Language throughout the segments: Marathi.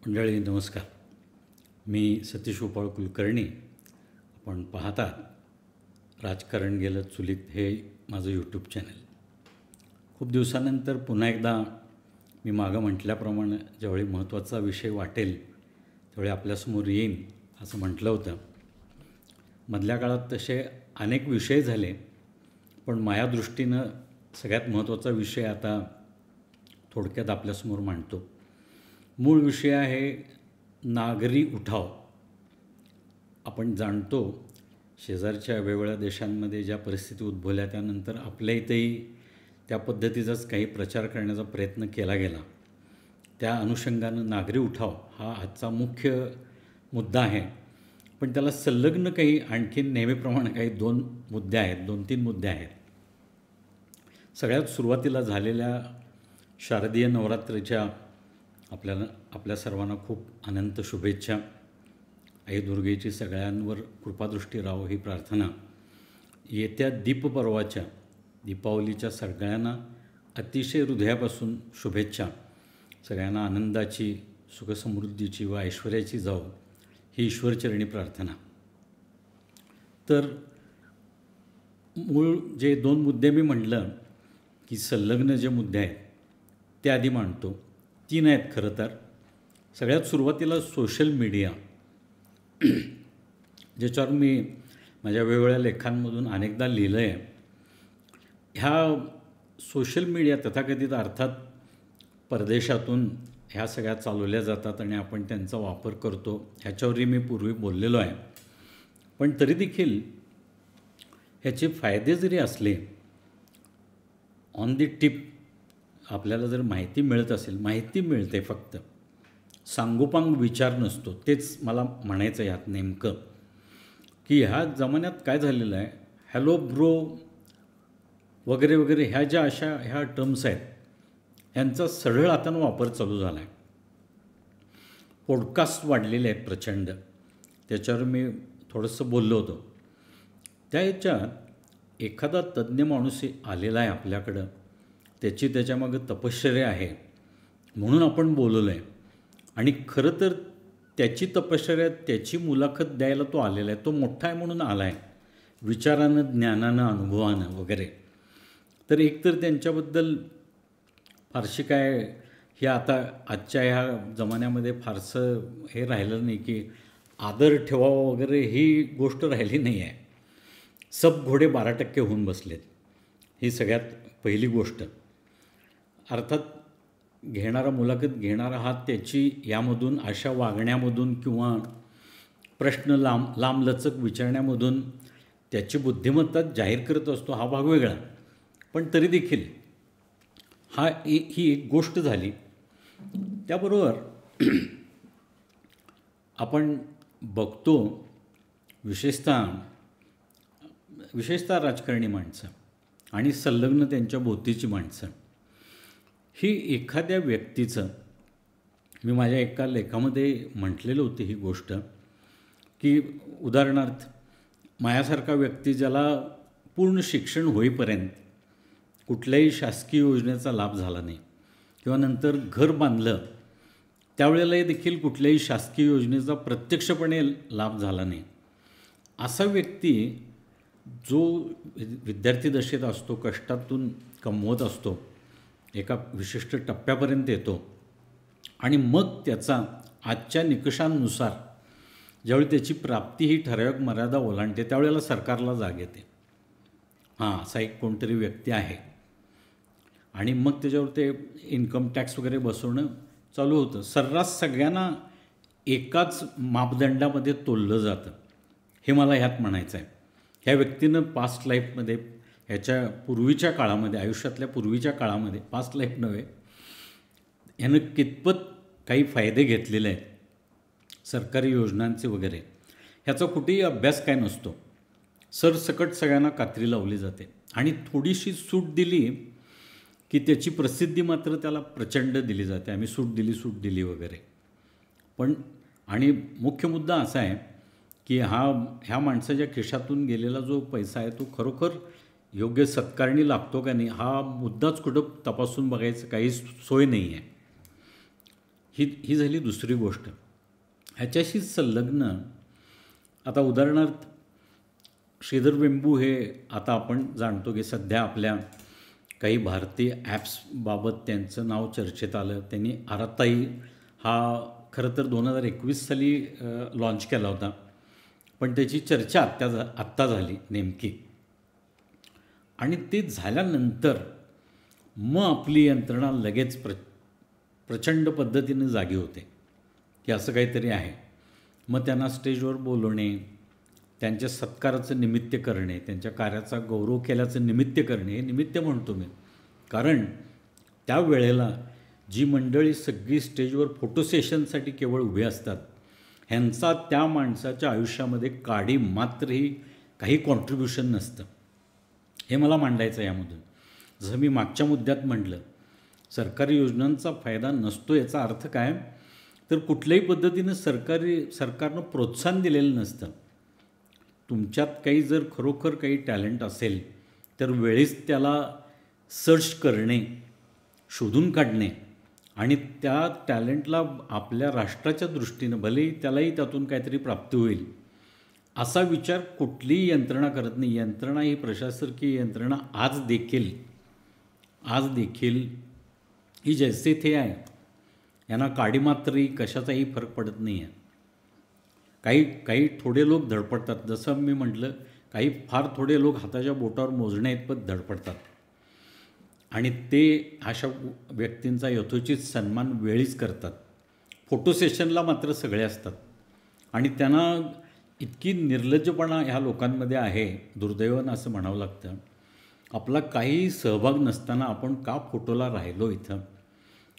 मंडळी नमस्कार. मी सतीश गोपाळ कुलकर्णी. आपण पाहतात राजकारण गेलं चुलीत हे माझं यूट्यूब चॅनल. खूप दिवसानंतर पुन्हा एकदा मी मागं म्हटल्याप्रमाणे ज्यावेळी महत्त्वाचा विषय वाटेल त्यावेळी आपल्यासमोर येईन असं म्हटलं होतं. मधल्या काळात तसे अनेक विषय झाले, पण माझ्या दृष्टीनं सगळ्यात महत्त्वाचा विषय आता थोडक्यात आपल्यासमोर मांडतो. मूळ विषय आहे नागरी उठाव. आपण जाणतो शेजारच्या वेगवेगळ्या देशांमध्ये ज्या परिस्थिती उद्भवल्या त्यानंतर आपल्या इथेही त्या पद्धतीचाच काही प्रचार करण्याचा प्रयत्न केला गेला. त्या अनुषंगानं नागरी उठाव हा आजचा मुख्य मुद्दा आहे. पण त्याला संलग्न काही आणखीन नेहमीप्रमाणे काही दोन तीन मुद्दे आहेत. सगळ्यात सुरुवातीला झालेल्या शारदीय नवरात्रीच्या आपल्या सर्वांना खूप अनंत शुभेच्छा. आई दुर्गेची सगळ्यांवर कृपादृष्टी राहो ही प्रार्थना. येत्या दीपपर्वाच्या दीपावलीच्या सगळ्यांना अतिशय हृदयापासून शुभेच्छा. सगळ्यांना आनंदाची, सुखसमृद्धीची व ऐश्वर्याची जावो ही ईश्वरचरणी प्रार्थना. तर मूळ जे दोन मुद्दे मी म्हटलं की संलग्न जे मुद्दे आहेत ते आधी मांडतो. तीन आहेत खरं तर. सगळ्यात सुरुवातीला सोशल मीडिया, ज्याच्यावर मी माझ्या वेगवेगळ्या लेखांमधून अनेकदा लिहिलं आहे. ह्या सोशल मीडिया तथाकथित अर्थात परदेशातून ह्या सगळ्या चालवल्या जातात आणि आपण त्यांचा वापर करतो, ह्याच्यावरही मी पूर्वी बोललेलो आहे. पण तरी देखील ह्याचे फायदे जरी असले, ऑन दी टिप आपल्याला जर माहिती मिळत असेल, माहिती मिळते फक्त, सांगोपांग विचार नसतो. तेच मला म्हणायचं आहे ह्यात नेमकं, की ह्या जमान्यात काय झालेलं आहे, हॅलो ब्रो वगैरे वगैरे ह्या टर्म्स आहेत, ह्यांचा सरळ हातानं वापर चालू झाला आहे. पॉडकास्ट वाढलेले आहेत प्रचंड. त्याच्यावर मी थोडंसं बोललो होतो. त्या ह्याच्यात एखादा तज्ज्ञ माणूस आलेला आहे आपल्याकडं, त्याची त्याच्यामागं तपश्चर्या आहे म्हणून आपण बोललो आहे. आणि खरं तर त्याची तपश्चर्या, त्याची मुलाखत द्यायला तो आलेला आहे. तो मोठा आहे म्हणून आला आहे, विचारानं, ज्ञानानं, अनुभवानं वगैरे. तर एकतर त्यांच्याबद्दल फारशी काय, हे आता आजच्या ह्या जमान्यामध्ये फारसं हे राहिलं नाही की आदर ठेवावा वगैरे, ही गोष्ट राहिली नाही आहे. सब घोडे 12% होऊन बसलेत, ही सगळ्यात पहिली गोष्ट. अर्थात मुलाखत घेणारा हा त्याची यामधून, अशा वागण्यामधून किंवा प्रश्न लांबलचक विचारण्यामधून त्याची बुद्धिमत्ता जाहीर करत असतो, हा भाग वेगळा. पण तरी देखील ही एक गोष्ट झाली. त्याबरोबर आपण बघतो विशेषतः राजकारणी माणसं आणि संलग्न त्यांच्या भोवतीची माणसं, ही एखाद्या व्यक्तीचं, मी माझ्या एका लेखामध्ये म्हटलेलं होतं ही गोष्ट, की उदाहरणार्थ माझ्यासारखा व्यक्ती ज्याला पूर्ण शिक्षण होईपर्यंत कुठल्याही शासकीय योजनेचा लाभ झाला नाही किंवा नंतर घर बांधलं त्यावेळेलाही देखील कुठल्याही शासकीय योजनेचा प्रत्यक्षपणे लाभ झाला नाही, असा व्यक्ती जो विद्यार्थी दशेत असतो, कष्टातून कमवत असतो, एका विशिष्ट टप्प्यापर्यंत येतो आणि मग त्याचा आजच्या निकषांनुसार ज्यावेळी त्याची प्राप्ती ही ठराविक मर्यादा ओलांडते त्यावेळेला सरकारला जाग येते, हां असा एक कोणतरी व्यक्ती आहे. आणि मग त्याच्यावर ते इन्कम टॅक्स वगैरे बसवणं चालू होतं. सर्रास सगळ्यांना एकाच मापदंडामध्ये तोललं जातं, हे मला ह्यात म्हणायचं आहे. ह्या व्यक्तीनं पास्ट लाईफमध्ये, ह्याच्या पूर्वीच्या काळामध्ये, आयुष्यातल्या पूर्वीच्या काळामध्ये, पास्ट लाईफ नव्हे, ह्यानं कितपत काही फायदे घेतलेले आहेत सरकारी योजनांचे वगैरे, ह्याचा कुठेही अभ्यास काय नसतो. सरसकट सगळ्यांना कात्री लावली जाते आणि थोडीशी सूट दिली की त्याची प्रसिद्धी मात्र त्याला प्रचंड दिली जाते, आम्ही सूट दिली वगैरे. पण आणि मुख्य मुद्दा असा आहे की ह्या माणसाच्या खिशातून गेलेला जो पैसा आहे तो खरोखर योग्य सत्कारणी लागतो का नाही, हा मुद्दाच कुठं तपासून बघायचं काही सोय नाही आहे. ही झाली दुसरी गोष्ट. ह्याच्याशी संलग्न आता उदाहरणार्थ श्रीधर वेंबू हे आता आपण जाणतो की सध्या आपल्या काही भारतीय ॲप्सबाबत त्यांचं नाव चर्चेत आलं. त्यांनी आराताई हा खरं तर 2021 साली लॉन्च केला होता, पण त्याची चर्चा आत्ता झाली नेमकी. आणि ते झाल्यानंतर मग आपली यंत्रणा लगेच प्रचंड पद्धतीने जागी होते की असं काहीतरी आहे. मग त्यांना स्टेजवर बोलवणे, त्यांच्या सत्काराचं निमित्त करणे, त्यांच्या कार्याचा गौरव केल्याचं निमित्त करणे, हे निमित्त म्हणतो मी, कारण त्यावेळेला जी मंडळी सगळी स्टेजवर फोटो सेशनसाठी केवळ उभे असतात, ह्यांचा त्या माणसाच्या आयुष्यामध्ये काडी मात्रही काही कॉन्ट्रीब्युशन नसतं. हे मला मांडायचं आहे यामधून. जसं मी मागच्या मुद्द्यात म्हटलं, सरकारी योजनांचा फायदा नसतो याचा अर्थ काय, तर कुठल्याही पद्धतीनं सरकारनं प्रोत्साहन दिलेलं नसतं. तुमच्यात काही जर खरोखर काही टॅलेंट असेल तर वेळीच त्याला सर्च करणे, शोधून काढणे आणि त्या टॅलेंटला आपल्या राष्ट्राच्या दृष्टीनं भलेही त्यालाही त्यातून काहीतरी प्राप्ती होईल असा विचार कुठलीही यंत्रणा करत नाही. यंत्रणा ही प्रशासकीय यंत्रणा आज देखील ही जैसे थे आहे, यांना काडीमात्रही कशाचाही फरक पडत नाही आहे. काही थोडे लोक धडपडतात, जसं मी म्हटलं, काही फार थोडे लोक हाताच्या बोटावर मोजण्या इतपत धडपडतात आणि ते अशा व्यक्तींचा यथोचित सन्मान वेळीच करतात. फोटो सेशनला मात्र सगळे असतात आणि त्यांना इतकी निर्लज्जपणा ह्या लोकांमध्ये आहे, दुर्दैवानं असं म्हणावं लागतं. आपला काही सहभाग नसताना आपण का फोटोला राहिलो इथं,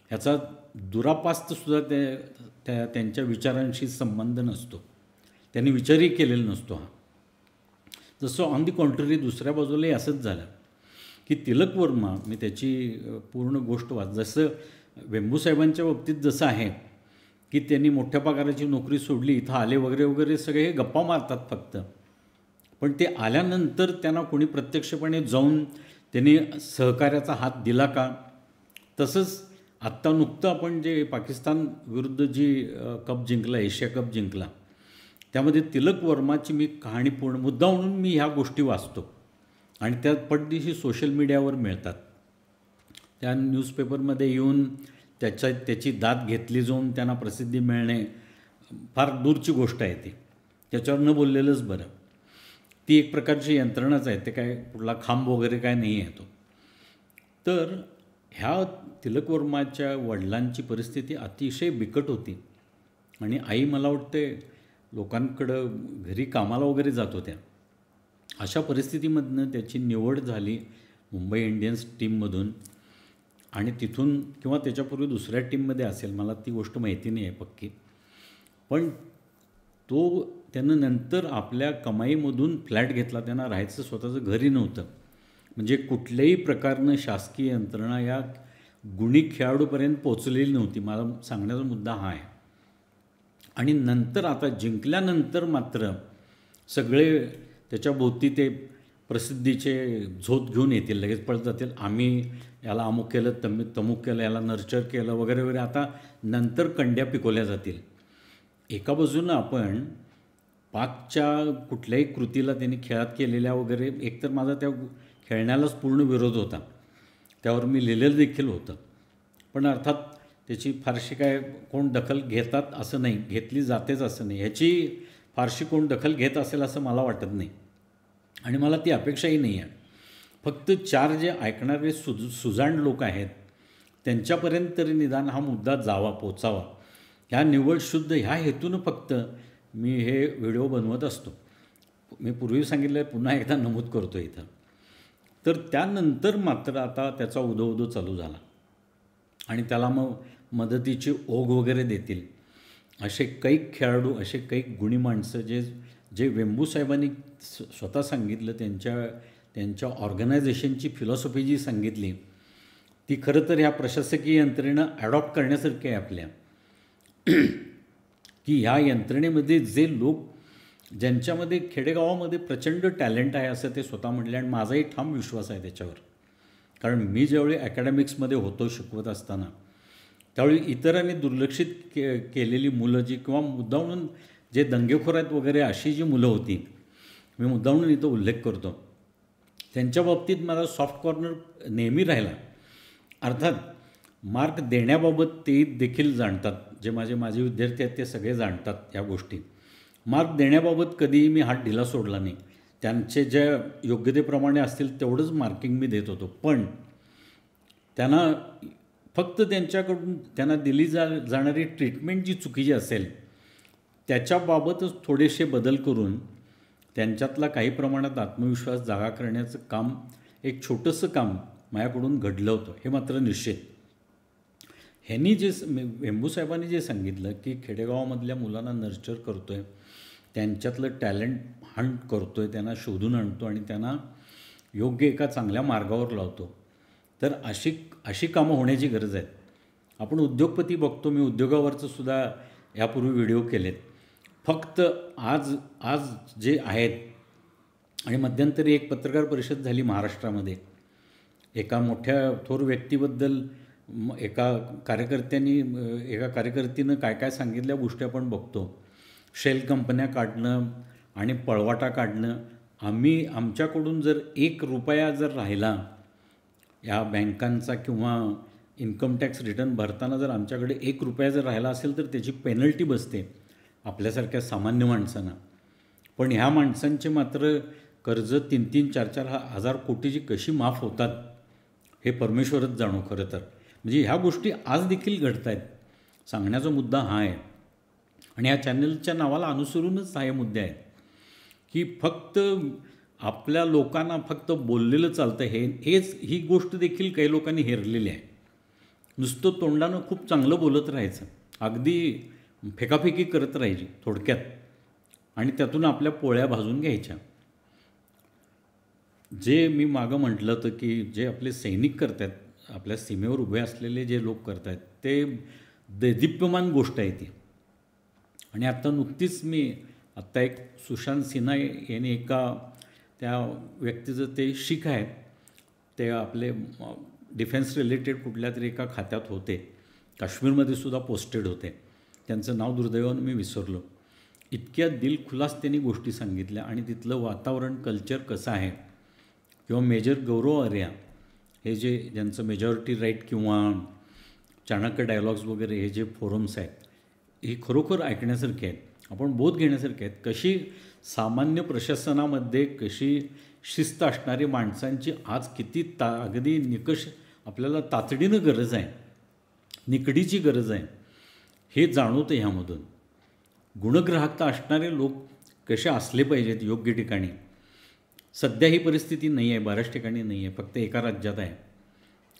ह्याचा दुरापास्तसुद्धा त्यांच्या विचारांशी संबंध नसतो, त्यांनी विचारही केलेला नसतो. हा जसं ऑन दी कॉन्ट्ररी दुसऱ्या बाजूलाही असंच झालं की तिलक वर्मा, मी त्याची पूर्ण गोष्ट जसं वेंबूसाहेबांच्या बाबतीत जसं आहे की त्यांनी मोठ्या पगाराची नोकरी सोडली, इथं आले वगैरे सगळे गप्पा मारतात फक्त, पण ते आल्यानंतर त्यांना कोणी प्रत्यक्षपणे जाऊन त्यांनी सहकार्याचा हात दिला का? तसंच आत्ता नुकतं आपण जे पाकिस्तान विरुद्ध जी कप जिंकला, एशिया कप जिंकला, त्यामध्ये तिलक वर्माची मी कहाणी पूर्ण मुद्दा म्हणून मी ह्या गोष्टी वाचतो आणि त्या पटदिशी सोशल मीडियावर मिळतात. त्या न्यूजपेपरमध्ये येऊन त्याची दाद घेतली जाऊन त्यांना प्रसिद्धी मिळणे फार दूरची गोष्ट आहे. ती त्याच्यावर न बोललेलंच बरं. ती एक प्रकारची यंत्रणाच आहे, ते काय कुठला खांब वगैरे काय नाही आहे तो. तर ह्या तिलक वर्माच्या वडिलांची परिस्थिती अतिशय बिकट होती आणि आई मला वाटते लोकांकडं घरी कामाला वगैरे जात होत्या. अशा परिस्थितीमधनं त्याची निवड झाली मुंबई इंडियन्स टीममधून आणि तिथून किंवा त्याच्यापूर्वी दुसऱ्या टीममध्ये असेल, मला ती गोष्ट माहिती नाही आहे पक्की, पण त्यानं नंतर आपल्या कमाईमधून फ्लॅट घेतला. त्यांना राहायचं स्वतःचं घरी नव्हतं. म्हणजे कुठल्याही प्रकारनं शासकीय यंत्रणा या गुणी खेळाडूपर्यंत पोचलेली नव्हती. मला सांगण्याचा मुद्दा हा आहे. आणि नंतर आता जिंकल्यानंतर मात्र सगळे त्याच्याभोवती ते प्रसिद्धीचे झोत घेऊन येतील, लगेच पळत जातील, आम्ही याला अमुक केलं, तमुक केलं, याला नर्चर केलं वगैरे. आता नंतर कंड्या पिकवल्या जातील. एका बाजूनं आपण पाकच्या कुठल्याही कृतीला त्यांनी खेळात केलेल्या वगैरे, एकतर माझा त्या खेळण्यालाच पूर्ण विरोध होता, त्यावर मी लिहिलेलं देखील होतं, पण अर्थात त्याची फारशी काय कोण दखल घेतात असं नाही, घेतली जातेच असं नाही, ह्याची फारशी कोण दखल घेत असेल असं मला वाटत नाही आणि मला ती अपेक्षाही नाही आहे. फक्त चार जे ऐकणारे सुजाण लोक आहेत त्यांच्यापर्यंत तरी निदान हा मुद्दा पोचावा, ह्या निव्वळ शुद्ध ह्या हेतूनं फक्त मी हे व्हिडिओ बनवत असतो. मी पूर्वी सांगितलं, पुन्हा एकदा नमूद करतो इथं. तर त्यानंतर मात्र आता त्याचा उदो चालू झाला आणि त्याला मग मदतीची ओघ वगैरे देतील असे काही खेळाडू, असे काही गुणी माणसं जे वेंबूसाहेबांनी स्वतः सांगितलं, त्यांच्या ऑर्गनायझेशनची फिलॉसॉफी जी सांगितली ती खरं तर ह्या प्रशासकीय यंत्रणेनं ॲडॉप्ट करण्यासारखी आहे आपल्या, की ह्या यंत्रणेमध्ये जे लोक ज्यांच्यामध्ये खेडेगावामध्ये प्रचंड टॅलेंट आहे असं ते स्वतः म्हटले आणि माझाही ठाम विश्वास आहे त्याच्यावर. कारण मी ज्यावेळी अकॅडमिक्समध्ये होतो शिकवत असताना त्यावेळी इतरांनी दुर्लक्षित केलेली मुलं जी किंवा मुद्दामून जे दंगेखोर आहेत वगैरे अशी जी मुलं होती, मी मुद्दामून इथं उल्लेख करतो, त्यांच्या बाबतीत माझा सॉफ्ट कॉर्नर नेहमी राहिला. अर्थात मार्क देण्याबाबत ते देखील जाणतात, जे माझे विद्यार्थी आहेत ते सगळे जाणतात या गोष्टी. मार्क देण्याबाबत कधीही मी हात ढिला सोडला नाही. त्यांचे ज्या योग्यतेप्रमाणे असतील तेवढंच मार्किंग मी देत होतो. पण त्यांना फक्त त्यांच्याकडून त्यांना दिली जाणारी ट्रीटमेंट जी चुकीची असेल त्याच्याबाबतच थोडेसे बदल करून त्यांच्यातला काही प्रमाणात आत्मविश्वास जागा करण्याचं काम, एक छोटंसं काम माझ्याकडून घडलं होतं, हे मात्र निश्चित. ह्यांनी जे वेंबूसाहेबांनी जे सांगितलं की खेडेगावामधल्या मुलांना नर्चर करतो आहे, त्यांच्यातलं टॅलेंट हंट करतो आहे, त्यांना शोधून आणतो आणि त्यांना योग्य एका चांगल्या मार्गावर लावतो, तर अशी कामं होण्याची गरज आहे. आपण उद्योगपती बघतो, मी उद्योगावरचं सुद्धा यापूर्वी व्हिडिओ केलेत. फक्त आज जे आहेत, आणि मध्यंतरी एक पत्रकार परिषद झाली महाराष्ट्रामध्ये, एका मोठ्या थोर व्यक्तीबद्दल एका कार्यकर्तीनं काय सांगितल्या गोष्टी आपण बघतो. शेल कंपन्या काढणं आणि पळवाटा काढणं. आमच्याकडून जर ₹1 जर राहिला या बँकांचा किंवा इन्कम टॅक्स रिटर्न भरताना जर आमच्याकडे ₹1 जर राहिला असेल तर त्याची पेनल्टी बसते आपल्यासारख्या सामान्य माणसांना. पण ह्या माणसांचे मात्र कर्ज 3-3, 4-4 हजार कोटीची कशी माफ होतात हे परमेश्वरच जाणो खरं तर. म्हणजे ह्या गोष्टी आज देखील घडत आहेत. सांगण्याचा मुद्दा हा आहे, आणि ह्या चॅनलच्या नावाला अनुसरूनच हे मुद्दे आहेत की फक्त आपल्या लोकांना फक्त बोललेलं चालतं. ही गोष्ट देखील काही लोकांनी हेरलेली आहे. नुसतं तोंडानं खूप चांगलं बोलत राहायचं, अगदी फेकाफेकी करत राहायची थोडक्यात, आणि त्यातून आपल्या पोळ्या भाजून घ्यायच्या. जे मी मागं म्हटलं होतं की जे आपले सैनिक करत आहेत, आपल्या सीमेवर उभे असलेले जे लोक करत आहेत, ते देदीप्यमान गोष्ट आहे ती. आणि आत्ता नुकतीच आत्ता एक सुशांत सिन्हा यांनी एका त्या व्यक्तीचं ते शीख आहेत, ते आपले डिफेन्स रिलेटेड कुठल्या तरी एका खात्यात होते, काश्मीरमध्ये सुद्धा पोस्टेड होते. त्यांचं नाव दुर्दैवानं मी विसरलो. इतक्या दिलखुलास त्यांनी गोष्टी सांगितल्या, आणि तिथलं वातावरण, कल्चर कसं आहे. किंवा मेजर गौरव आर्या हे ज्यांचं मेजॉरिटी राईट किंवा चाणक्य डायलॉग्स वगैरे हे जे फोरम्स आहेत, हे खरोखर ऐकण्यासारखे आहेत, आपण बोध घेण्यासारखे आहेत. कशी सामान्य प्रशासनामध्ये कशी शिस्त असणारी माणसांची आज किती अगदी निकष आपल्याला तातडीनं गरज आहे, निकडीची गरज आहे, हे जाणवतं ह्यामधून. गुणग्राहकता असणारे लोक कसे असले पाहिजेत योग्य ठिकाणी. सध्या ही परिस्थिती नाही आहे, बऱ्याच ठिकाणी नाही आहे, फक्त एका राज्यात आहे.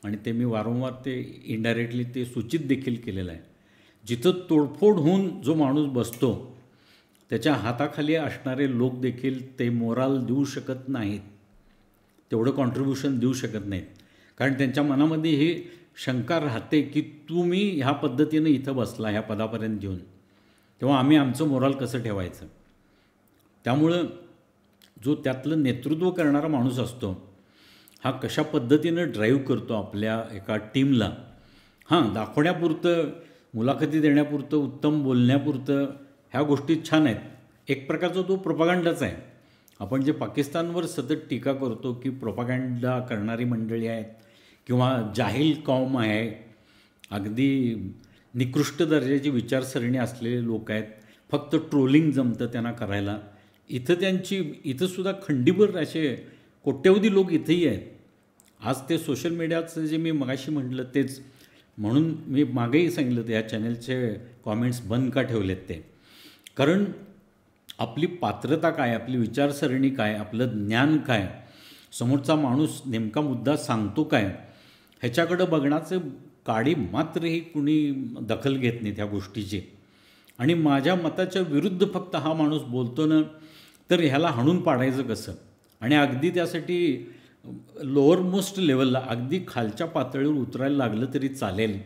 आणि ते मी वारंवार ते इनडायरेक्टली ते सूचित देखील केलेलं आहे. जिथं तोडफोड होऊन जो माणूस बसतो त्याच्या हाताखाली असणारे लोक देखील ते मोराल देऊ शकत नाहीत, तेवढं कॉन्ट्रीब्युशन देऊ शकत नाहीत. कारण त्यांच्या मनामध्ये ही शंका राहते की तुम्ही ह्या पद्धतीनं इथं बसला ह्या पदापर्यंत घेऊन, तेव्हा आम्ही आमचं मोराल कसं ठेवायचं. त्यामुळं जो त्यातलं नेतृत्व करणारा माणूस असतो, हा कशा पद्धतीनं ड्राईव्ह करतो आपल्या एका टीमला, दाखवण्यापुरतं, मुलाखती देण्यापुरतं, उत्तम बोलण्यापुरतं ह्या गोष्टी छान आहेत. एक प्रकारचा तो प्रोपागंडाच आहे. आपण जे पाकिस्तानवर सतत टीका करतो की प्रोपागंडा करणारी मंडळी आहेत किंवा जाहील कौम आहे, अगदी निकृष्ट दर्जाची विचारसरणी असलेले लोक आहेत, फक्त ट्रोलिंग जमतं त्यांना करायला. इथंसुद्धा खंडीभर असे कोट्यवधी लोक इथंही आहेत. आज ते सोशल मीडियाचं जे मी मगाशी म्हटलं तेच, म्हणून मी मागेही सांगितलं होतं या चॅनलचे कॉमेंट्स बंद का ठेवलेत ते. कारण आपली पात्रता काय, आपली विचारसरणी काय, आपलं ज्ञान काय, समोरचा माणूस नेमका मुद्दा सांगतो काय, ह्याच्याकडं बघण्याचं काडी मात्रही कुणी दखल घेत नाही त्या गोष्टीची. आणि माझ्या मताच्या विरुद्ध फक्त हा माणूस बोलतो ना, तर ह्याला हाणून पाडायचं कसं. आणि अगदी त्यासाठी लोअर मोस्ट लेवलला, अगदी खालच्या पातळीवर उतरायला लागलं तरी चालेल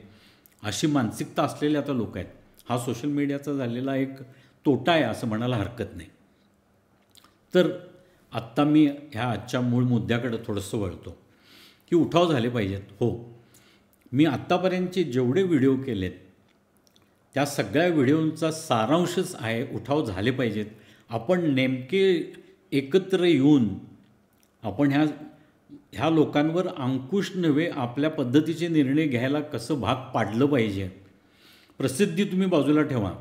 अशी मानसिकता असलेले आता लोक आहेत. हा सोशल मीडियाचा झालेला एक तोटा आहे असं म्हणायला हरकत नाही. तर आत्ता मी ह्या आजच्या मूळ मुद्द्याकडे थोडंसं वळतो की उठाव झाले पाहिजेत. हो, मी आत्तापर्यंतचे जेवढे व्हिडिओ केलेत त्या सगळ्या व्हिडिओंचा सारांशच आहे, उठाव झाले पाहिजेत. आपण नेमके एकत्र येऊन आपण ह्या लोकांवर अंकुश नव्हे आपल्या पद्धतीचे निर्णय घ्यायला कसं भाग पाडलं पाहिजे. प्रसिद्धी तुम्ही बाजूला ठेवा,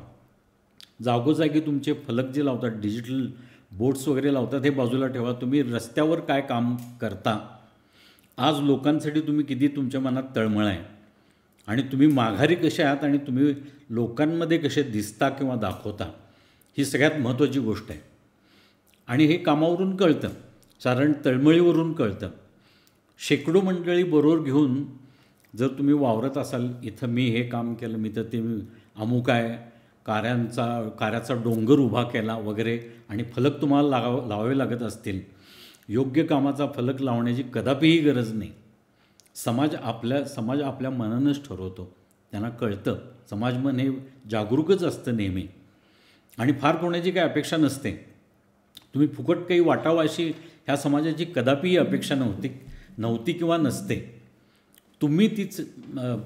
जागोजागी तुमचे फलक जे लावतात, डिजिटल बोर्ड्स वगैरे लावतात, हे बाजूला ठेवा. तुम्ही रस्त्यावर काय काम करता, आज लोकांसाठी तुम्ही किती तुमच्या मनात तळमळ आहे, आणि तुम्ही माघारी कसे आहात आणि तुम्ही लोकांमध्ये कसे दिसता किंवा दाखवता, ही सगळ्यात महत्त्वाची गोष्ट आहे. आणि हे कामावरून कळतं, साधारण तळमळीवरून कळतं. शेकडो मंडळी बरोबर घेऊन जर तुम्ही वावरत असाल, इथं मी हे काम केलं, मी तर ते अमुक आहे, कार्याचा डोंगर उभा केला वगैरे, आणि फलक तुम्हाला लावावे लागत असतील, योग्य कामाचा फलक लावण्याची कदापिही गरज नाही. समाज आपल्या मनानंच ठरवतो, त्यांना कळतं. समाजमन हे जागरूकच असतं नेहमी, आणि फार कोणाची काही अपेक्षा नसते. तुम्ही फुकट काही वाटावं अशी ह्या समाजाची कदापिही अपेक्षा नव्हती किंवा नसते. तुम्ही तीच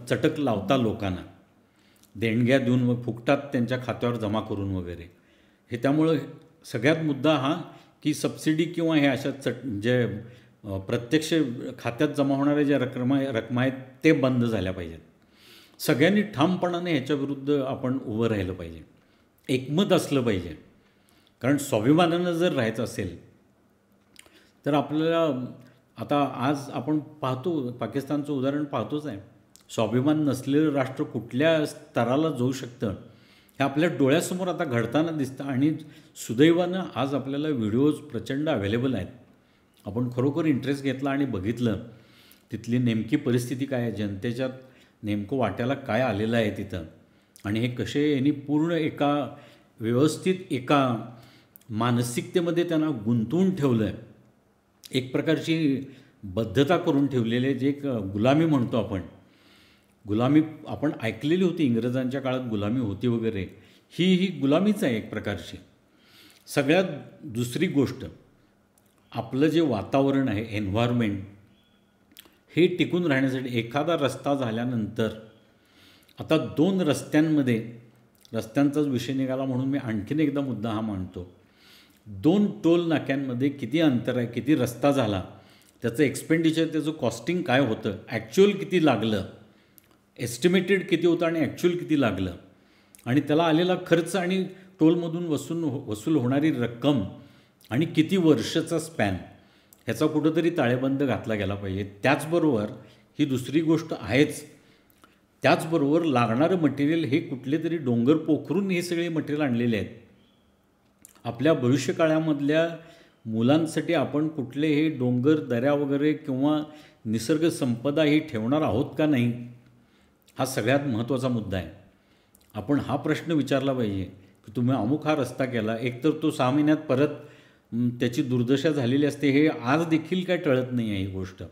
चटक लावता लोकांना, देणग्या देऊन मग फुकटात त्यांच्या खात्यावर जमा करून वगैरे. हे त्यामुळं सगळ्यात मुद्दा हा की सबसिडी किंवा हे अशा जे प्रत्यक्ष खात्यात जमा होणाऱ्या ज्या रकमा आहेत ते बंद झाल्या पाहिजेत. सगळ्यांनी ठामपणाने ह्याच्याविरुद्ध आपण उभं राहिलं पाहिजे, एकमत असलं पाहिजे. कारण स्वाभिमानानं जर राहायचं असेल तर आपल्याला, आता आज आपण पाहतो, पाकिस्तानचं उदाहरण पाहतोच आहे. स्वाभिमान नसलेलं राष्ट्र कुठल्या स्तराला जाऊ शकतं हे आपल्या डोळ्यासमोर आता घडताना दिसतं. आणि सुदैवानं आज आपल्याला व्हिडिओज प्रचंड अवेलेबल आहेत. आपण खरोखर इंटरेस्ट घेतला आणि बघितलं तिथली नेमकी परिस्थिती काय आहे, जनतेच्या नेमकं वाट्याला काय आलेलं आहे तिथं, आणि हे कसे यांनी पूर्ण एका व्यवस्थित एका मानसिकतेमध्ये त्यांना गुंतवून ठेवलं आहे. एक प्रकारची बद्धता करून ठेवलेली आहे, जे एक गुलामी म्हणतो आपण. गुलामी आपण ऐकलेली होती, इंग्रजांच्या काळात गुलामी होती वगैरे, ही गुलामीच आहे एक प्रकारची. सगळ्यात दुसरी गोष्ट, आपलं जे वातावरण आहे, एन्व्हायरमेंट, हे टिकून राहण्यासाठी एखादा रस्ता झाल्यानंतर, आता 2 रस्त्यांचाच विषय निघाला म्हणून मी आणखीन एकदा मुद्दा हा मांडतो. 2 टोल नाक्यांमध्ये किती अंतर आहे, किती रस्ता झाला, त्याचं एक्सपेंडिचर, त्याचं कॉस्टिंग काय होतं, ॲक्च्युअल किती लागलं, एस्टिमेटेड किती होतं आणि ॲक्च्युअल किती लागलं, आणि त्याला आलेला खर्च आणि टोलमधून वसूल होणारी रक्कम आणि किती वर्षाचा स्पॅन, ह्याचा कुठंतरी ताळेबंद घातला गेला पाहिजे. त्याचबरोबर ही दुसरी गोष्ट आहेच, त्याचबरोबर लागणारं मटेरियल हे कुठले तरी डोंगर पोखरून हे सगळे मटेरियल आणलेले आहेत. आपल्या भविष्यकाळामधल्या मुलांसाठी आपण कुठले हे डोंगर, दऱ्या वगैरे किंवा निसर्ग संपदा ही ठेवणार आहोत का नाही, हा सगळ्यात महत्त्वाचा मुद्दा आहे. आपण हा प्रश्न विचारला पाहिजे की तुम्ही अमुक हा रस्ता केला, एकतर तो 6 महिन्यात परत त्याची दुर्दशा झालेली असते, हे आज देखील काय टळत नाही आहे ही गोष्ट.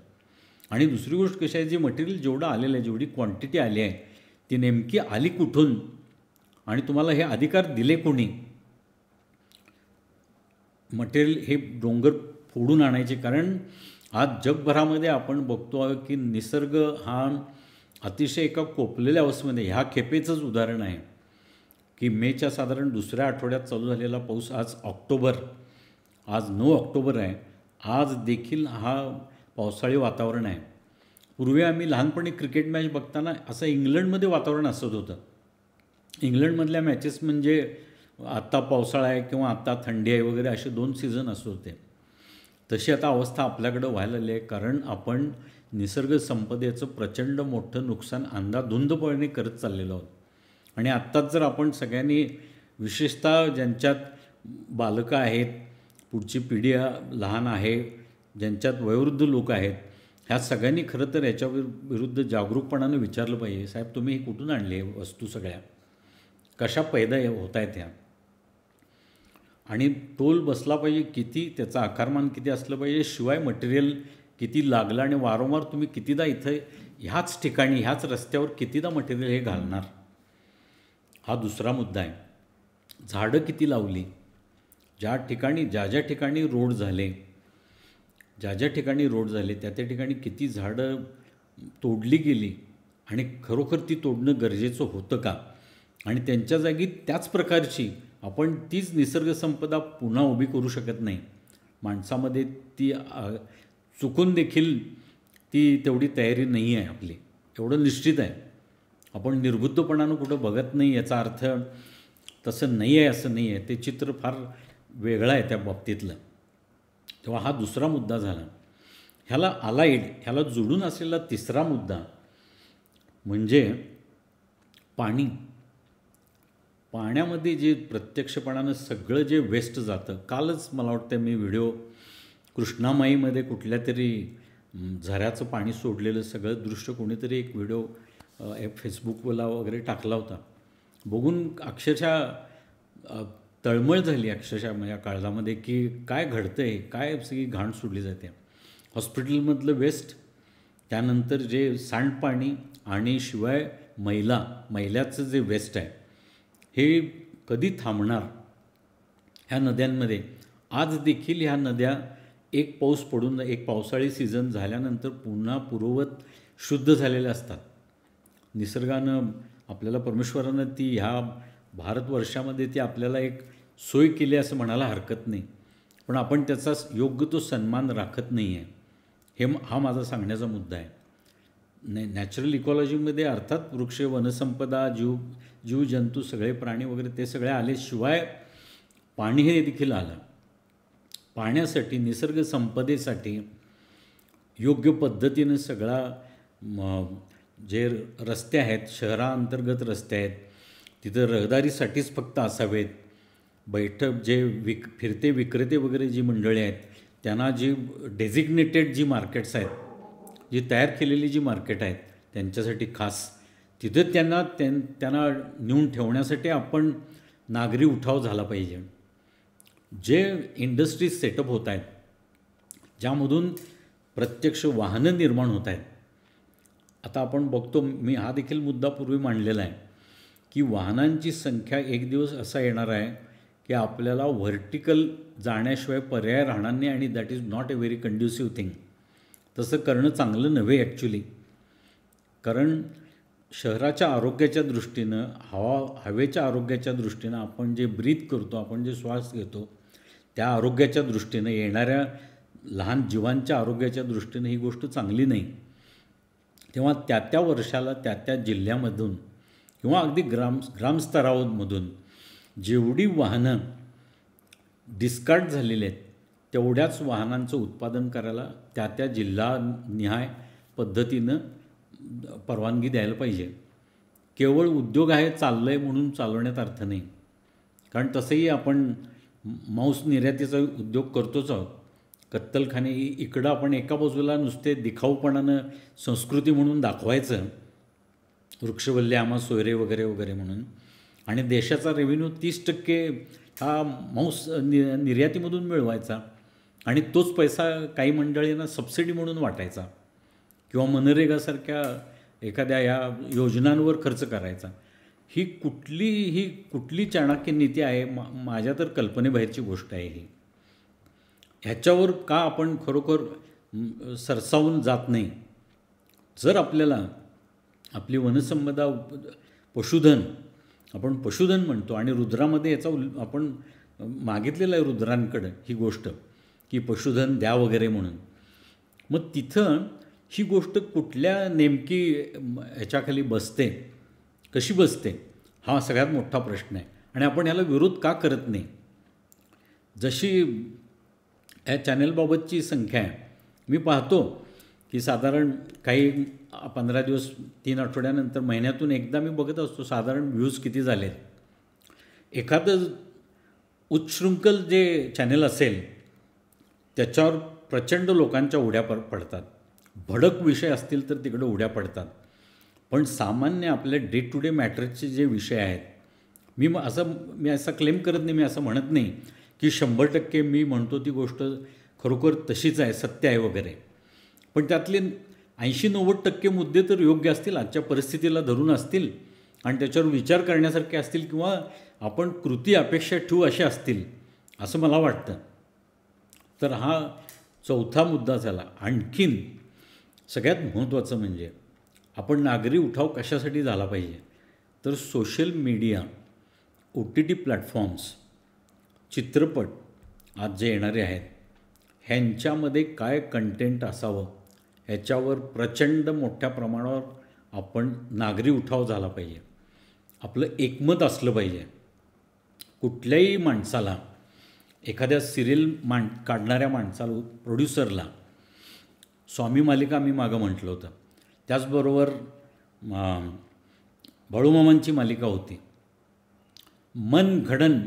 आणि दुसरी गोष्ट कशी आहे, जे मटेरियल जेवढं आलेलं आहे, जेवढी क्वांटिटी आली आहे, ती नेमकी आली कुठून आणि तुम्हाला हे अधिकार दिले कोणी. मटेरियल हे डोंगर फोडून आणायचे, कारण आज जगभरामध्ये आपण बघतो की निसर्ग हा अतिशय एका कोपलेल्या अवस्थेमध्ये, ह्या खेपेचंच उदाहरण आहे की मेच्या साधारण 2ऱ्या आठवड्यात चालू झालेला पाऊस, आज 9 ऑक्टोबर आहे, आज देखील हा पावसाळी वातावरण आहे. पूर्वी आम्ही लहानपणी क्रिकेट मॅच बघताना असं इंग्लंडमध्ये वातावरण असत होतं. इंग्लंडमधल्या मॅचेस म्हणजे आत्ता पावसाळा आहे किंवा आत्ता थंडी आहे वगैरे, असे 2 सीझन असत होते. तशी आता अवस्था आपल्याकडं व्हायला लागली आहे, कारण आपण निसर्ग संपदेचं प्रचंड मोठं नुकसान अंधाधुंदपणे करत चाललेलो आहोत. आणि आत्ताच जर आपण सगळ्यांनी, विशेषतः ज्यांच्यात बालकं आहेत, पुढची पिढी लहान आहे, ज्यांच्यात वयोवृद्ध लोक आहेत, ह्या सगळ्यांनी खरं तर याच्या विरुद्ध जागरूकपणानं विचारलं पाहिजे, साहेब तुम्ही हे कुठून आणले वस्तू, सगळ्या कशा पैदा होत आहेत ह्या, आणि टोल बसला पाहिजे किती, त्याचं आकारमान किती असलं पाहिजे, शिवाय मटेरियल किती लागलं, आणि वारंवार तुम्ही कितीदा इथं ह्याच ठिकाणी ह्याच रस्त्यावर कितीदा मटेरियल हे घालणार, हा दुसरा मुद्दा आहे. झाडं किती लावली, ज्या ज्या ठिकाणी रोड झाले, त्या ठिकाणी किती झाडं तोडली गेली, आणि खरोखर ती तोडणं गरजेचं होतं का? आणि त्यांच्या जागी त्याच प्रकारची आपण तीच निसर्गसंपदा पुन्हा उभी करू शकत नाही. माणसामध्ये ती चुकून देखील ती तेवढी तयारी नाही आहे आपली, एवढं निश्चित आहे. आपण निर्बुद्धपणानं कुठं बघत नाही याचा अर्थ तसं नाही आहे असं नाही आहे. ते चित्र फार वेगळं आहे त्या बाबतीतलं. तेव्हा हा दुसरा मुद्दा झाला. ह्याला अलाइड, ह्याला जोडून असलेला तिसरा मुद्दा म्हणजे पाणी. पाण्यामध्ये जे प्रत्यक्षपणानं सगळं जे वेस्ट जातं. कालच मला वाटतं मी व्हिडिओ कृष्णामाईमध्ये कुठल्या तरी झऱ्याचं पाणी सोडलेलं सगळं दृश्य कोणीतरी एक व्हिडिओ फेसबुकला वगैरे टाकला होता. बघून अक्षरशः तळमळ झाली अक्षरशः या काळामध्ये की काय घडतं आहे, काय सगळी घाण सोडली जाते. हॉस्पिटलमधलं वेस्ट, त्यानंतर जे सांडपाणी आणि शिवाय मैल्याचं जे वेस्ट आहे हे कधी थांबणार? ह्या नद्यांमध्ये आज देखील ह्या नद्या एक पाऊस पडून एक पावसाळी सीझन झाल्यानंतर पुन्हा पूर्ववत शुद्ध झालेल्या असतात. निसर्गानं आपल्याला, परमेश्वरानं ती ह्या भारतवर्षामध्ये ती आपल्याला एक सोय केली असं म्हणायला हरकत नाही. पण आपण त्याचा योग्य तो सन्मान राखत नाही आहे. हा माझा सांगण्याचा मुद्दा आहे. नॅचरल इकॉलॉजीमध्ये अर्थात वृक्ष, वनसंपदा, जीवजंतू, सगळे प्राणी वगैरे ते सगळे आले, शिवाय पाणी हे देखील आलं. पाण्यासाठी, निसर्ग संपदेसाठी योग्य पद्धतीनं सगळा जे रस्ते आहेत, शहराअंतर्गत रस्ते आहेत, तिथं रहदारीसाठीच फक्त असावेत. जे फिरते विक्रेते वगैरे जी मंडळी आहेत त्यांना जी डेझिग्नेटेड जी मार्केट्स आहेत, जी तयार केलेली जी मार्केट आहेत त्यांच्यासाठी खास तिथं त्यांना नेऊन ठेवण्यासाठी आपण नागरी उठाव झाला पाहिजे. जे इंडस्ट्रीज सेटअप होत आहेत, ज्यामधून प्रत्यक्ष वाहनं निर्माण होत आहेत. आता आपण बघतो, मी हा देखील मुद्दा पूर्वी मांडलेला आहे की वाहनांची संख्या एक दिवस असा येणार आहे की आपल्याला व्हर्टिकल जाण्याशिवाय पर्याय राहणार नाही. आणि that is not a very conducive thing. तसं करणं चांगलं नव्हे ॲक्च्युली. कारण शहराच्या आरोग्याच्या दृष्टीनं, हवेच्या आरोग्याच्या दृष्टीनं, आपण जे ब्रीथ करतो, आपण जे श्वास घेतो त्या आरोग्याच्या दृष्टीनं, येणाऱ्या लहान जीवांच्या आरोग्याच्या दृष्टीनं ही गोष्ट चांगली नाही. तेव्हा त्या वर्षाला त्या जिल्ह्यामधून किंवा अगदी ग्रामस्तरामधून जेवढी वाहनं डिस्कार्ड झालेली आहेत तेवढ्याच वाहनांचं उत्पादन करायला त्या जिल्हानिहाय पद्धतीनं परवानगी द्यायला पाहिजे. केवळ उद्योग आहे, चाललं आहे म्हणून चालवण्यात अर्थ नाही. कारण तसंही आपण मांस निर्यातीचा उद्योग करतोच आहोत. कत्तलखाने इकडं आपण एका बाजूला नुसते दिखाऊपणानं संस्कृती म्हणून दाखवायचं, वृक्षवल्ले आम्हा सोयरे वगैरे वगैरे म्हणून, आणि देशाचा रेव्हेन्यू 30% हा मांस निर्यातीमधून मिळवायचा आणि तोच पैसा काही मंडळींना सबसिडी म्हणून वाटायचा किंवा मनरेगासारख्या एखाद्या या योजनांवर खर्च करायचा. ही कुठली चाणक्य नीती आहे? माझ्या तर कल्पनेबाहेरची गोष्ट आहे ही. ह्याच्यावर का आपण खरोखर सरसावून जात नाही? जर आपल्याला आपली वनसंपदा, पशुधन, आपण पशुधन म्हणतो आणि रुद्रामध्ये याचा आपण मागितलेलं आहे रुद्रांकडं ही गोष्ट की पशुधन द्या वगैरे म्हणून. मग तिथं ही गोष्ट कुठल्या नेमकी ह्याच्याखाली बसते, कशी बसते, हा सगळ्यात मोठा प्रश्न आहे. आणि आपण ह्याला विरोध का करत नाही? जशी या चॅनलबाबतची संख्या आहे, मी पाहतो की साधारण काही 15 दिवस, 3 आठवड्यानंतर, महिन्यातून एकदा मी बघत असतो साधारण व्ह्यूज किती झालेत. एखादं उच्चशृंखल जे चॅनल असेल त्याच्यावर प्रचंड लोकांच्या उड्या पडतात. भडक विषय असतील तर तिकडं उड्या पडतात. पण सामान्य आपल्या डे टू डे मॅटरचे जे विषय आहेत, मी असं क्लेम करत नाही, मी असं म्हणत नाही की 100% मी म्हणतो ती गोष्ट खरोखर तशीच आहे, सत्य आहे वगैरे. पण त्यातले 80-90% मुद्दे तर योग्य असतील, आजच्या परिस्थितीला धरून असतील आणि त्याच्यावर विचार करण्यासारखे असतील किंवा आपण कृती अपेक्षा ठेवू असे असतील असं मला वाटतं. तर हा चौथा मुद्दा झाला. आणखीन सगळ्यात महत्त्वाचं म्हणजे आपण नागरी उठाव कशासाठी झाला पाहिजे, तर सोशल मीडिया, OTT प्लॅटफॉर्म्स, चित्रपट आज जे येणारे आहेत ह्यांच्यामध्ये काय कंटेंट असावं ह्याच्यावर प्रचंड मोठ्या प्रमाणावर आपण नागरी उठाव झाला पाहिजे. आपलं एकमत असलं पाहिजे. कुठल्याही माणसाला, एखाद्या सिरियल काढणाऱ्या माणसाला, प्रोड्युसरला स्वामी मालिका मी मागं म्हटलं होतं. त्याचबरोबर बाळूमामांची मालिका होती. मन घडण,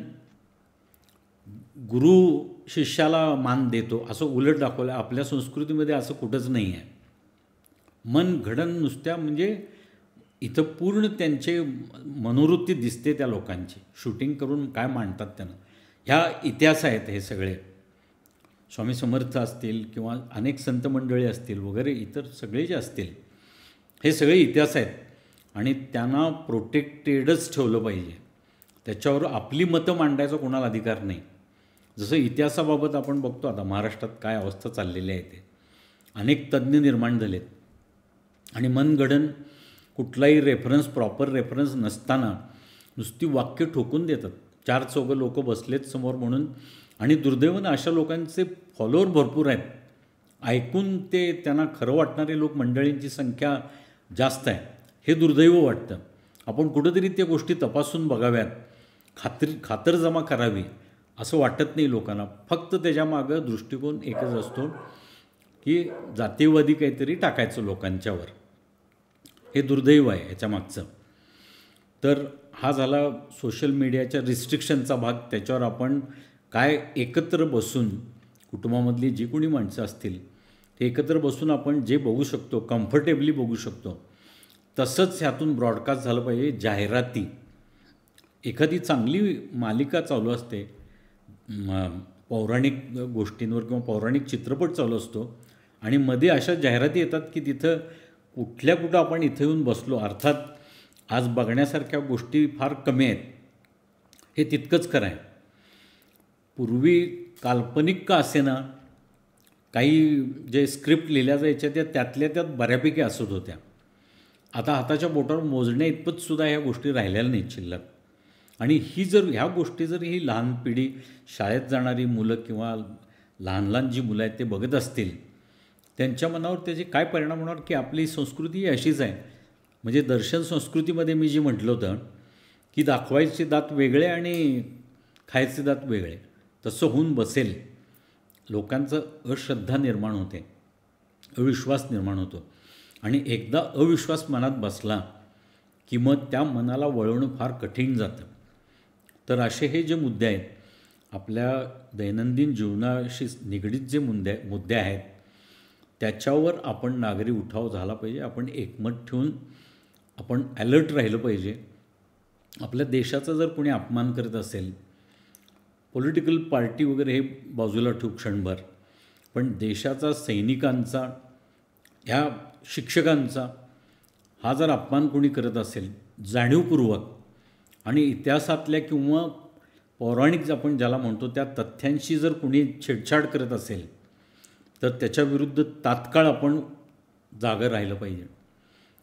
गुरु शिष्याला मान देतो असं उलट दाखवलं. आपल्या संस्कृतीमध्ये असं कुठंच नाही आहे. मन घडण नुसत्या म्हणजे इथं पूर्ण त्यांचे मनोवृत्ती दिसते त्या लोकांची. शूटिंग करून काय मांडतात त्यांना. ह्या इतिहास आहेत हे सगळे. स्वामी समर्थ असतील किंवा अनेक संत मंडळी असतील वगैरे इतर सगळे जे असतील, हे सगळे इतिहास आहेत आणि त्यांना प्रोटेक्टेडच ठेवलं पाहिजे. त्याच्यावर आपली मतं मांडायचा कोणाला अधिकार नाही. जसं इतिहासाबाबत आपण बघतो आता महाराष्ट्रात काय अवस्था चाललेली आहे ते. अनेक तज्ज्ञ निर्माण झालेत आणि मनगडण कुठलाही रेफरन्स, प्रॉपर रेफरन्स नसताना नुसती वाक्य ठोकून देतात. 4 लोक बसलेत समोर म्हणून. आणि दुर्दैवानं अशा लोकांचे फॉलोअर भरपूर आहेत. ऐकून ते त्यांना खरं वाटणारे लोक मंडळींची संख्या जास्त आहे. हे दुर्दैव वाटतं. आपण कुठंतरी त्या गोष्टी तपासून बघाव्यात, खातरजमा करावी असं वाटत नाही लोकांना. फक्त त्याच्यामागं दृष्टिकोन एकच असतो की जातीयवादी काहीतरी टाकायचं लोकांच्यावर. हे दुर्दैव आहे ह्याच्यामागचं. तर हा झाला सोशल मीडियाच्या रिस्ट्रिक्शनचा भाग. त्याच्यावर आपण काय एकत्र बसून, कुटुंबामधली जी कोणी माणसं असतील ते एकत्र बसून आपण जे बघू शकतो, कम्फर्टेबली बघू शकतो, तसंच ह्यातून ब्रॉडकास्ट झालं पाहिजे. जाहिराती, एखादी चांगली मालिका चालू असते, पौराणिक गोष्टींवर किंवा पौराणिक चित्रपट चालू असतो आणि मध्ये अशा जाहिराती येतात की तिथं कुठं आपण इथं येऊन बसलो. अर्थात आज बघण्यासारख्या गोष्टी फार कमी आहेत, हे तितकंच खरं आहे. पूर्वी काल्पनिक का असेना काही जे स्क्रिप्ट लिहिल्या जायच्या त्यातल्या त्यात बऱ्यापैकी असत होत्या. आता हाताच्या बोटावर मोजण्या इतपतसुद्धा ह्या गोष्टी राहिलेल्या नाहीत शिल्लक. आणि ह्या गोष्टी जर ही लहान पिढी, शाळेत जाणारी मुलं किंवा लहान लहान जी मुलं आहेत ते बघत असतील, त्यांच्या मनावर त्याचे काय परिणाम होणार की आपली संस्कृती ही अशीच आहे. म्हणजे दर्शन संस्कृतीमध्ये मी जे म्हटलं होतं की दाखवायचे दात वेगळे आणि खायचे दात वेगळे, तसं होऊन बसेल. लोकांचं अश्रद्धा निर्माण होते, अविश्वास निर्माण होतो आणि एकदा अविश्वास मनात बसला की मग त्या मनाला वळवणं फार कठीण जातं. तर असे हे जे मुद्दे आहेत, आपल्या दैनंदिन जीवनाशी निगडीत जे मुद्दे आहेत त्याच्यावर आपण नागरी उठाव झाला पाहिजे. आपण एकमत ठेवून आपण ॲलर्ट राहिलं पाहिजे. आपल्या देशाचा जर कोणी अपमान करत असेल, पॉलिटिकल पार्टी वगैरे हे बाजूला ठेवू क्षणभर, पण देशाचा, सैनिकांचा, ह्या शिक्षकांचा हा जर अपमान कोणी करत असेल जाणीवपूर्वक आणि इतिहासातल्या किंवा पौराणिक आपण ज्याला म्हणतो त्या तथ्यांशी जर कोणी छेडछाड करत असेल तर त्याच्याविरुद्ध तात्काळ आपण जागं राहिलं पाहिजे.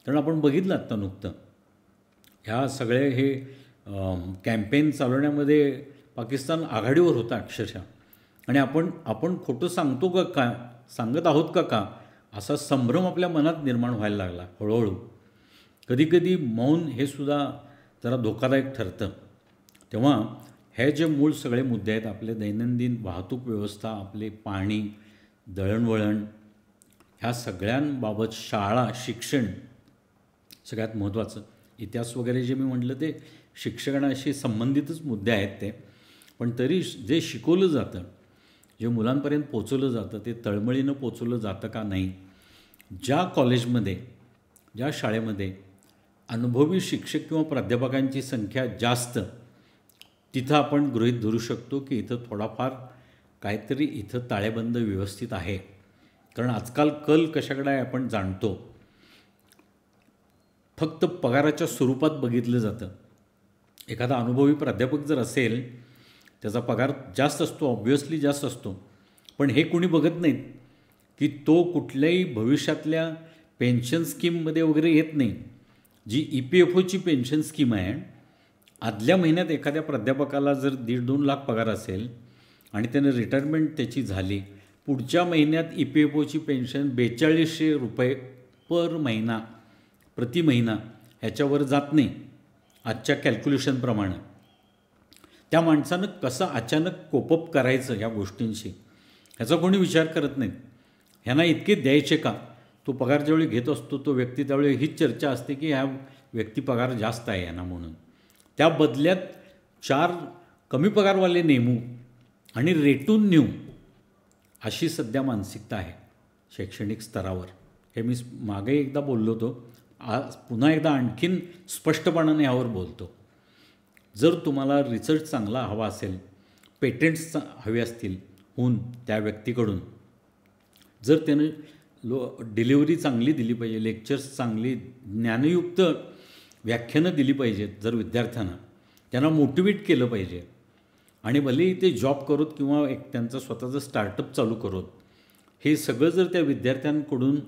कारण आपण बघितलं आत्ता नुकतं ह्या सगळे हे कॅम्पेन चालवण्यामध्ये पाकिस्तान आघाडीवर होता अक्षरशः. आणि आपण खोटं सांगत आहोत का असा संभ्रम आपल्या मनात निर्माण व्हायला लागला हळूहळू. कधीकधी मौन हे सुद्धा जरा धोकादायक ठरतं. तेव्हा हे जे मूळ सगळे मुद्दे आहेत, आपले दैनंदिन वाहतूक व्यवस्था, आपले पाणी, दळणवळण, ह्या सगळ्यांबाबत शाळा, शिक्षण सगळ्यात महत्त्वाचं. इतिहास वगैरे जे मी म्हटलं ते शिक्षणाशी संबंधितच मुद्दे आहेत ते. पण तरी जे शिकवलं जातं, जे मुलांपर्यंत पोचवलं जातं ते तळमळीनं पोचवलं जातं का नाही. ज्या कॉलेजमध्ये, ज्या शाळेमध्ये अनुभवी शिक्षक किंवा प्राध्यापकांची संख्या जास्त, तिथं आपण गृहीत धरू शकतो की इथं थोडाफार काहीतरी इथं ताळेबंद व्यवस्थित आहे. कारण आजकाल कल कशाकडे आहे आपण जाणतो. फक्त पगाराच्या स्वरूपात बघितलं जातं. एखादा अनुभवी प्राध्यापक जर असेल त्याचा पगार जास्त असतो, ऑब्व्हियसली जास्त असतो, पण हे कोणी बघत नाहीत की तो कुठल्याही भविष्यातल्या पेन्शन स्कीममध्ये वगैरे येत नाही. जी EPFOची पेन्शन स्कीम आहे, आदल्या महिन्यात एखाद्या प्राध्यापकाला जर 1.5-2 लाख पगार असेल आणि त्यानं रिटायरमेंट त्याची झाली, पुढच्या महिन्यात EPFOची पेन्शन 4200 रुपये पर महिना, प्रति महिना ह्याच्यावर जात नाही आजच्या कॅल्क्युलेशनप्रमाणे. त्या माणसानं कसं अचानक कोपअप करायचं या गोष्टींशी ह्याचा कोणी विचार करत नाहीत. ह्यांना इतके द्यायचे का? तो पगार ज्यावेळी घेत असतो तो व्यक्ती त्यावेळी हीच चर्चा असते की ह्या व्यक्ती पगार जास्त आहे यांना म्हणून. त्या बदल्यात 4 कमी पगारवाले नेमू आणि रेटून नेऊ अशी सध्या मानसिकता आहे शैक्षणिक स्तरावर. हे मी मागे एकदा बोललो होतो, आज पुन्हा एकदा आणखीन स्पष्टपणाने यावर बोलतो. जर तुम्हाला रिसर्च चांगला हवा असेल, पेटंट्स हवे असतील होऊन त्या व्यक्तीकडून, जर त्यानं डिलिव्हरी चांगली दिली पाहिजे, लेक्चर्स चांगली ज्ञानयुक्त व्याख्यानं दिली पाहिजेत, जर विद्यार्थ्यांना त्यांना मोटिवेट केलं पाहिजे आणि भलेही ते जॉब करोत किंवा एक त्यांचं स्वतःचं स्टार्टअप चालू करोत, हे सगळं जर त्या विद्यार्थ्यांकडून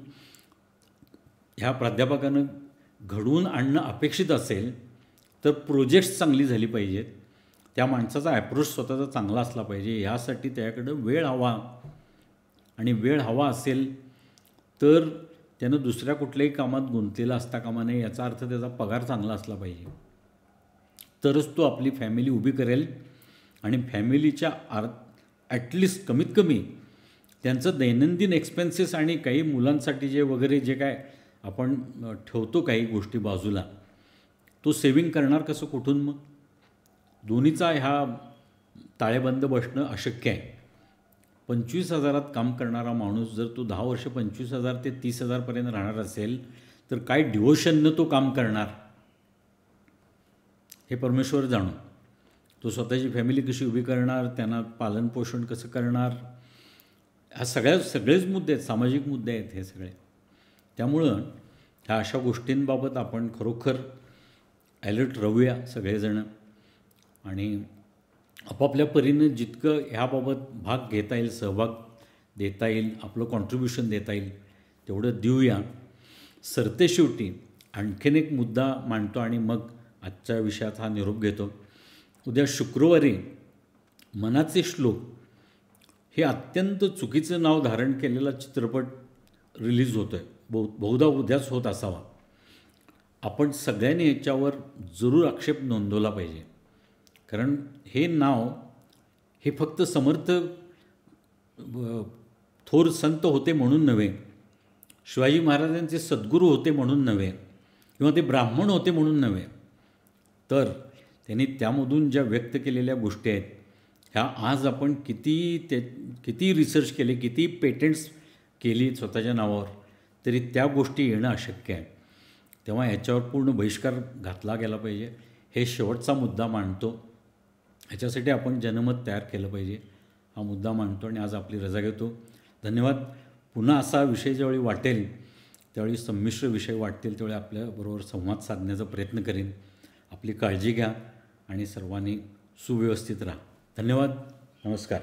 ह्या प्राध्यापकानं घडवून आणणं अपेक्षित असेल तर प्रोजेक्ट्स चांगली झाली पाहिजेत. त्या माणसाचा ॲप्रोच स्वतःचा चांगला असला पाहिजे. यासाठी त्याकडं वेळ हवा आणि वेळ हवा असेल तर त्यानं दुसऱ्या कुठल्याही कामात गुंतलेला असता कामा नये. याचा अर्थ त्याचा पगार चांगला असला पाहिजे, तरच तो आपली फॅमिली उभी करेल आणि फॅमिलीच्या ॲटलिस्ट कमीत कमी त्यांचं दैनंदिन एक्सपेन्सेस आणि काही मुलांसाठी जे वगैरे जे काय आपण ठेवतो काही गोष्टी बाजूला, तो सेविंग करणार कसं, कुठून? मग दोन्हीचा ह्या ताळेबंद बसणं अशक्य आहे. 25,000 काम करणारा माणूस जर तो 10 वर्ष 25,000 ते 30,000 राहणार असेल तर काय डिवोशननं तो काम करणार हे परमेश्वर जाणो. तो स्वतःची फॅमिली कशी उभी करणार, त्यांना पालनपोषण कसं करणार, ह्या सगळेच मुद्दे आहेत, सामाजिक मुद्दे आहेत हे सगळे. त्यामुळं ह्या अशा गोष्टींबाबत आपण खरोखर ॲलर्ट राहूया सगळेजणं आणि आपापल्या परीनं जितकं ह्याबाबत भाग घेता येईल, सहभाग देता येईल, आपलं कॉन्ट्रीब्युशन देता येईल तेवढं देऊया. सरतेशेवटी आणखीन एक मुद्दा मांडतो आणि मग आजच्या विषयात हा निरोप घेतो. उद्या शुक्रवारी मनाचे श्लोक हे अत्यंत चुकीचं नाव धारण केलेला चित्रपट रिलीज होतो आहे. बहुधा उद्याच होत असावा. आपण सगळ्यांनी याच्यावर जरूर आक्षेप नोंदवला पाहिजे. कारण हे नाव हे फक्त समर्थ थोर संत होते म्हणून नव्हे, शिवाजी महाराजांचे सद्गुरू होते म्हणून नव्हे, किंवा ते ब्राह्मण होते म्हणून नव्हे, तर त्यांनी त्यामधून ज्या व्यक्त केलेल्या गोष्टी आहेत ह्या आज आपण किती रिसर्च केले, किती पेटंट्स केली स्वतःच्या नावावर, तरी त्या गोष्टी येणं अशक्य आहे. तेव्हा ह्याच्यावर पूर्ण बहिष्कार घातला गेला पाहिजे. हे शेवटचा मुद्दा मांडतो. ह्याच्यासाठी आपण जनमत तयार केलं पाहिजे हा मुद्दा मांडतो आणि आज आपली रजा घेतो. धन्यवाद. पुन्हा असा विषय ज्यावेळी वाटेल त्यावेळी संमिश्र विषय वाटतील त्यावेळी आपल्याबरोबर संवाद साधण्याचा प्रयत्न करीन. आपली काळजी घ्या आणि सर्वांनी सुव्यवस्थित राहा. धन्यवाद. नमस्कार.